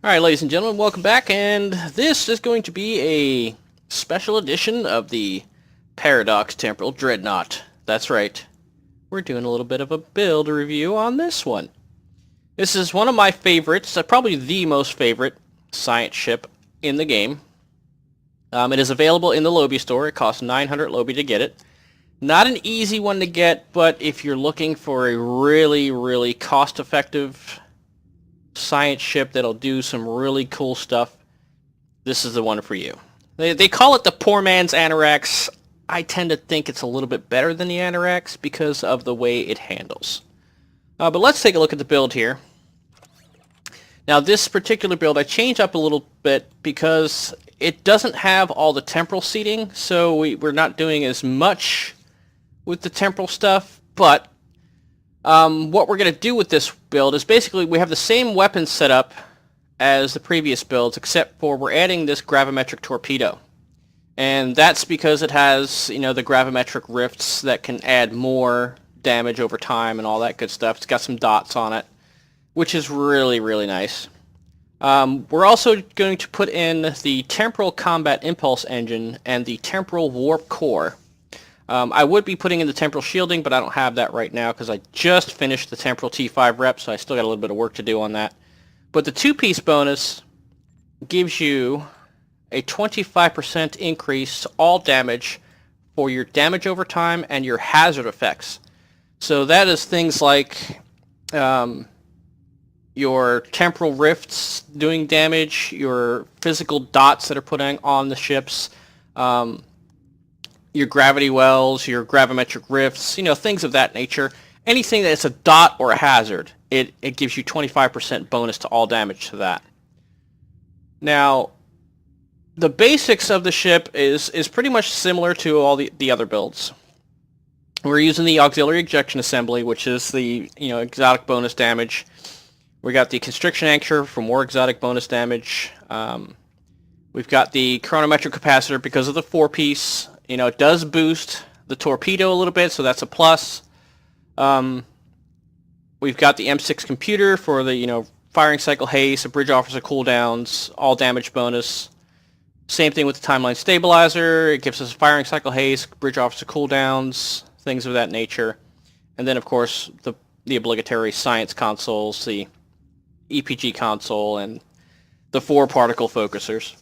Alright, ladies and gentlemen, welcome back, and this is going to be a special edition of the Paradox Temporal Dreadnought. That's right, we're doing a little bit of a build review on this one. This is one of my favorites, probably the most favorite science ship in the game. It is available in the Lobby store. It costs 900 Lobby to get it. Not an easy one to get, but if you're looking for a really cost-effective science ship that'll do some really cool stuff, this is the one for you. They call it the poor man's Anorax. I tend to think it's a little bit better than the Anorax because of the way it handles. But let's take a look at the build here. Now this particular build I changed up a little bit because it doesn't have all the temporal seating, so we're not doing as much with the temporal stuff, but what we're going to do with this build is basically we have the same weapon setup as the previous builds, except for we're adding this gravimetric torpedo. And that's because it has, you know, the gravimetric rifts that can add more damage over time and all that good stuff. It's got some dots on it, which is really nice. We're also going to put in the temporal combat impulse engine and the temporal warp core. I would be putting in the temporal shielding, but I don't have that right now because I just finished the temporal T5 rep, so I still got a little bit of work to do on that. But the two-piece bonus gives you a 25% increase to all damage for your damage over time and your hazard effects. So that is things like your temporal rifts doing damage, your physical dots that are putting on the ships, your gravity wells, your gravimetric rifts, you know, things of that nature. Anything that's a dot or a hazard, it gives you 25% bonus to all damage to that. Now, the basics of the ship is pretty much similar to all the other builds. We're using the auxiliary ejection assembly, which is the, you know, exotic bonus damage. We got the constriction anchor for more exotic bonus damage. We've got the chronometric capacitor because of the four-piece. You know, it does boost the torpedo a little bit, so that's a plus. We've got the M6 computer for the, you know, firing cycle haste, bridge officer cooldowns, all damage bonus. Same thing with the timeline stabilizer. It gives us firing cycle haste, bridge officer cooldowns, things of that nature. And then, of course, the obligatory science consoles, the EPG console, and the 4 particle focusers.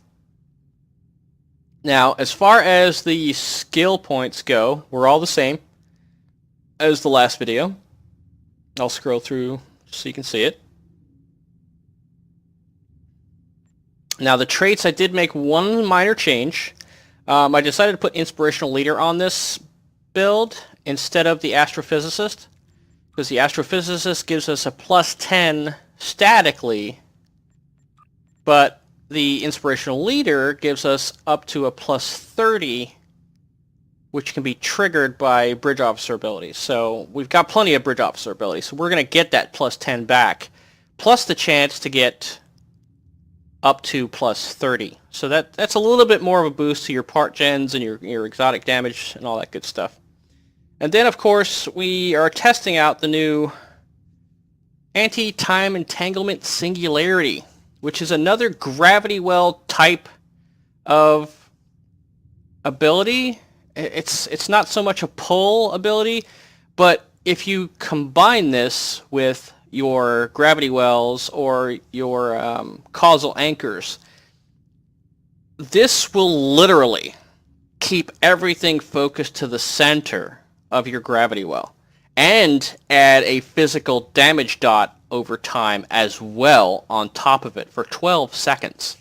Now, as far as the skill points go, we're all the same as the last video. I'll scroll through so you can see it. Now, the traits, I did make one minor change. I decided to put Inspirational Leader on this build instead of the Astrophysicist, because the Astrophysicist gives us a +10 statically, but the Inspirational Leader gives us up to a +30, which can be triggered by bridge officer abilities. So we've got plenty of bridge officer abilities, so we're going to get that +10 back, plus the chance to get up to +30. So that's a little bit more of a boost to your part gens and your exotic damage and all that good stuff. And then, of course, we are testing out the new Anti-Time Entanglement Singularity, which is another gravity well type of ability. It's not so much a pull ability, but if you combine this with your gravity wells or your causal anchors, this will literally keep everything focused to the center of your gravity well and add a physical damage dot over time as well on top of it for 12 seconds.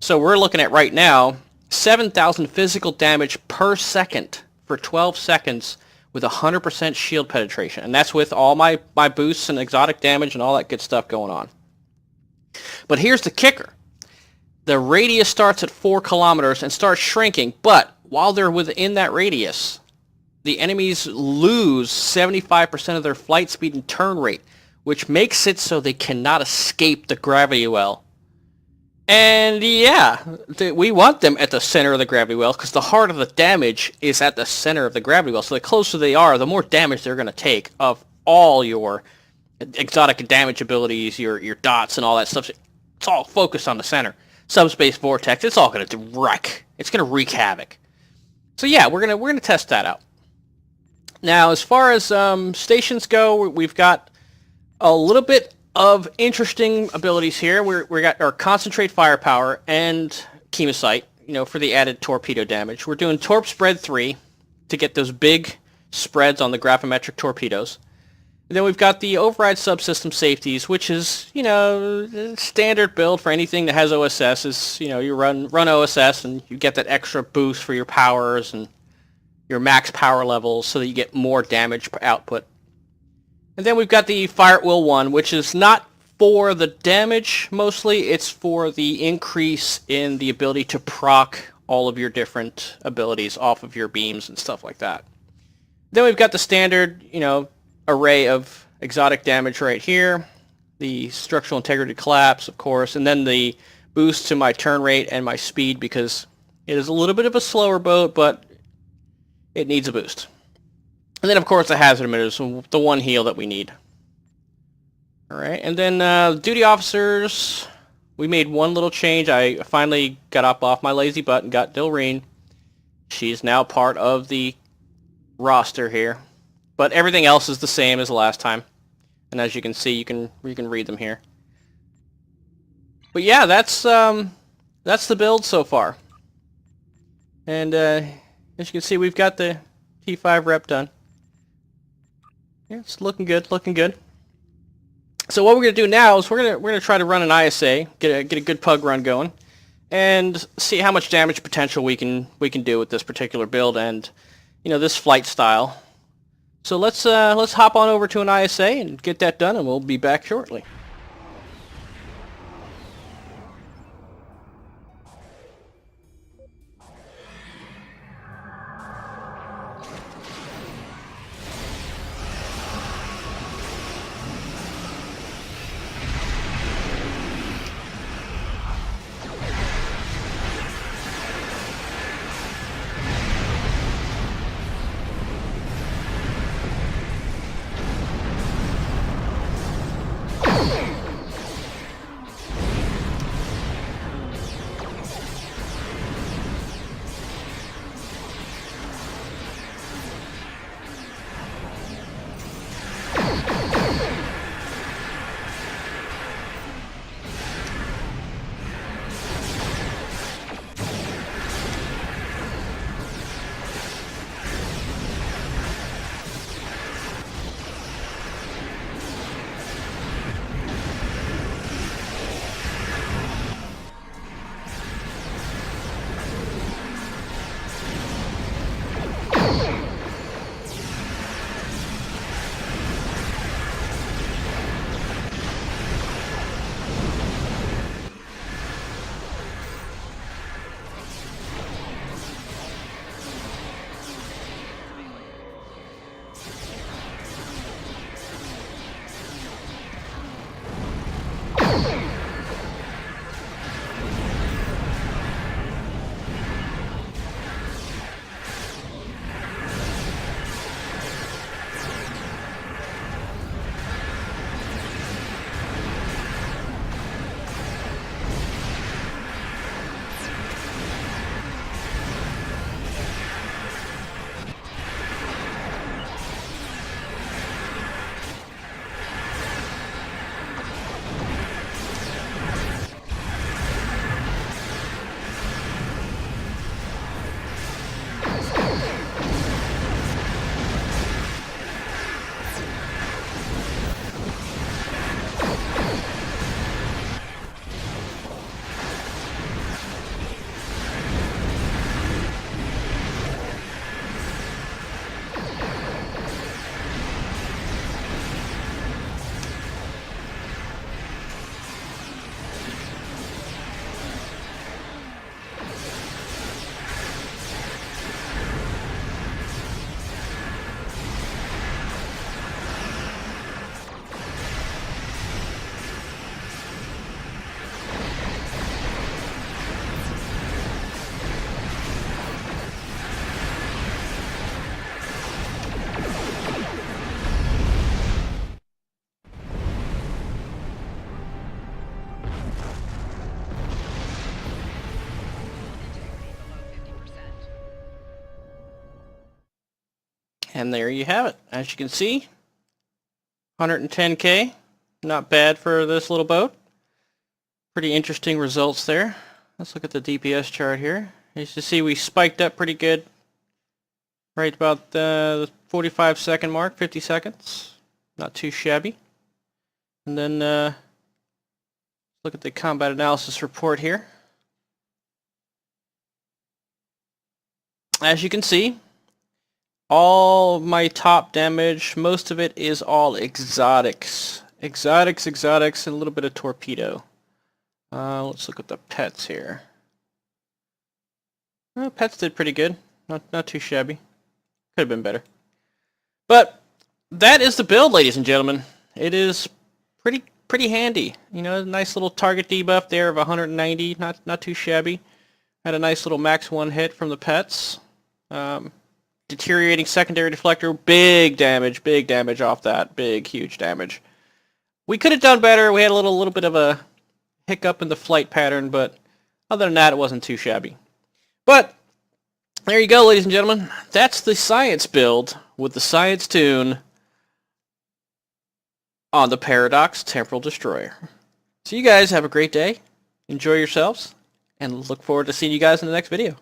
So we're looking at right now 7,000 physical damage per second for 12 seconds with 100% shield penetration. And that's with all my boosts and exotic damage and all that good stuff going on. But here's the kicker. The radius starts at 4 kilometers and starts shrinking, but while they're within that radius, the enemies lose 75% of their flight speed and turn rate, which makes it so they cannot escape the gravity well. And yeah, we want them at the center of the gravity well because the heart of the damage is at the center of the gravity well. So the closer they are, the more damage they're going to take of all your exotic damage abilities, your dots and all that stuff. It's all focused on the center. Subspace vortex. It's all going to wreck. It's going to wreak havoc. So yeah, we're gonna test that out. Now, as far as stations go, we've got a little bit of interesting abilities here. We got our concentrate firepower and chemosite, for the added torpedo damage. We're doing Torp Spread 3 to get those big spreads on the gravimetric torpedoes. And then we've got the override subsystem safeties, which is, standard build for anything that has OSS. Is, you run OSS and you get that extra boost for your powers and your max power levels so that you get more damage per output. And then we've got the Fire at Will 1, which is not for the damage mostly. It's for the increase in the ability to proc all of your different abilities off of your beams and stuff like that. Then we've got the standard, array of exotic damage right here. The structural integrity collapse, of course, and then the boost to my turn rate and my speed because it is a little bit of a slower boat, but it needs a boost. And then, of course, the hazard emitters, the one heal that we need. All right, and then duty officers, we made one little change. I finally got up off my lazy butt and got Dilreen. She's now part of the roster here. But everything else is the same as last time. And as you can see, you can read them here. But yeah, that's the build so far. And as you can see, we've got the T5 rep done. Yeah, it's looking good, looking good. So what we're gonna do now is we're gonna try to run an ISA, get a good pug run going, and see how much damage potential we can do with this particular build and this flight style. So let's hop on over to an ISA and get that done, and we'll be back shortly. And there you have it. As you can see, 110k. Not bad for this little boat. Pretty interesting results there. Let's look at the DPS chart here. As you see, we spiked up pretty good. Right about the 45 second mark, 50 seconds. Not too shabby. And then look at the combat analysis report here. As you can see, all my top damage, most of it is all exotics. Exotics, and a little bit of torpedo. Let's look at the pets here. Pets did pretty good. Not too shabby. Could have been better. But that is the build, ladies and gentlemen. It is pretty handy. You know, a nice little target debuff there of 190. Not too shabby. Had a nice little max 1 hit from the pets. Deteriorating secondary deflector. Big damage off that. Huge damage. We could have done better. We had a little bit of a hiccup in the flight pattern, but other than that, it wasn't too shabby. But there you go, ladies and gentlemen. That's the science build with the science Toon on the Paradox Temporal Destroyer. So you guys have a great day. Enjoy yourselves, and look forward to seeing you guys in the next video.